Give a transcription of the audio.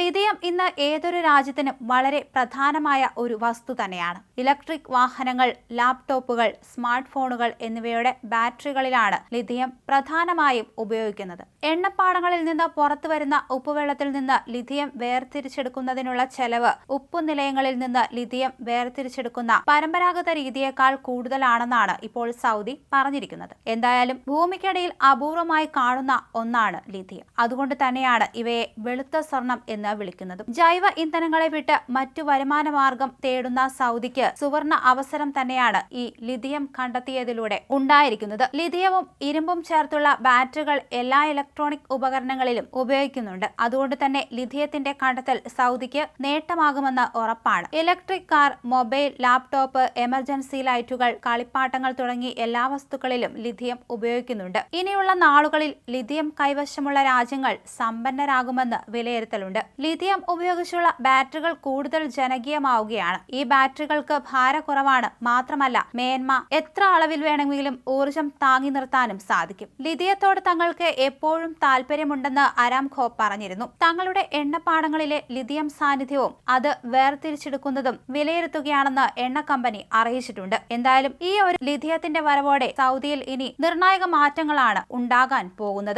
Lithium ഇന്ന് ഏതൊരു രാജ്യത്തിനും വളരെ പ്രധാനമായ ഒരു വസ്തു തന്നെയാണ്. ഇലക്ട്രിക് വാഹനങ്ങൾ, ലാപ്ടോപ്പുകൾ, സ്മാർട്ട് ഫോണുകൾ എന്നിവയുടെ ബാറ്ററികളിലാണ് ലിഥിയം പ്രധാനമായും ഉപയോഗിക്കുന്നത്. എണ്ണപ്പാടങ്ങളിൽ നിന്ന് പുറത്തുവരുന്ന ഉപ്പുവെള്ളത്തിൽ നിന്ന് ലിഥിയം വേർതിരിച്ചെടുക്കുന്നതിനുള്ള ചെലവ് ഉപ്പുനിലയങ്ങളിൽ നിന്ന് ലിഥിയം വേർതിരിച്ചെടുക്കുന്ന പരമ്പരാഗത രീതിയേക്കാൾ കൂടുതലാണെന്നാണ് ഇപ്പോൾ സൗദി പറഞ്ഞിരിക്കുന്നത്. എന്തായാലും ഭൂമിക്കടിയിൽ അപൂർവമായി കാണുന്ന ഒന്നാണ് ലിഥിയം. അതുകൊണ്ട് തന്നെയാണ് ഇവയെ വെളുത്ത സ്വർണം എന്ന് വിളിക്കുന്നത്. ജൈവ ഇന്ധനങ്ങളെ വിട്ട് മറ്റു വരുമാന മാർഗം തേടുന്ന സൗദിക്ക് സുവർണ അവസരം തന്നെയാണ് ഈ ലിഥിയം കണ്ടെത്തിയതിലൂടെ ഉണ്ടായിരിക്കുന്നത്. ലിഥിയവും ഇരുമ്പും ചേർത്തുള്ള ബാറ്ററികൾ എല്ലാ ഇലക്ട്രോണിക് ഉപകരണങ്ങളിലും ഉപയോഗിക്കുന്നുണ്ട്. അതുകൊണ്ട് തന്നെ ലിഥിയത്തിന്റെ കണ്ടെത്തൽ സൗദിക്ക് നേട്ടമാകുമെന്ന് ഉറപ്പാണ്. Electric car, mobile, laptop, emergency ലൈറ്റുകൾ, കളിപ്പാട്ടങ്ങൾ തുടങ്ങി എല്ലാ വസ്തുക്കളിലും ലിഥിയം ഉപയോഗിക്കുന്നുണ്ട്. ഇനിയുള്ള നാളുകളിൽ ലിഥിയം കൈവശമുള്ള രാജ്യങ്ങൾ സമ്പന്നരാകുമെന്ന് വിലയിരുത്തലുണ്ട്. ലിഥിയം ഉപയോഗിച്ചുള്ള ബാറ്ററികൾ കൂടുതൽ ജനകീയമാവുകയാണ്. ഈ ബാറ്ററികൾക്ക് ഭാരക്കുറവാണ്, മാത്രമല്ല മേന്മ. എത്ര അളവിൽ വേണമെങ്കിലും ഊർജം താങ്ങി നിർത്താനും സാധിക്കും. ലിഥിയത്തോട് തങ്ങൾക്ക് എപ്പോഴും താല്പര്യമുണ്ടെന്ന് അരാംകോ പറഞ്ഞിരുന്നു. തങ്ങളുടെ എണ്ണപ്പാടങ്ങളിലെ ലിഥിയം സാന്നിധ്യവും അത് വേർതിരിച്ചെടുക്കുന്നതും വിലയിരുത്തുകയാണെന്ന് എണ്ണ കമ്പനി അറിയിച്ചിട്ടുണ്ട്. എന്തായാലും ഈ ഒരു ലിഥിയത്തിന്റെ വരവോടെ സൗദിയിൽ ഇനി നിർണായക മാറ്റങ്ങളാണ് ഉണ്ടാകാൻ പോകുന്നത്.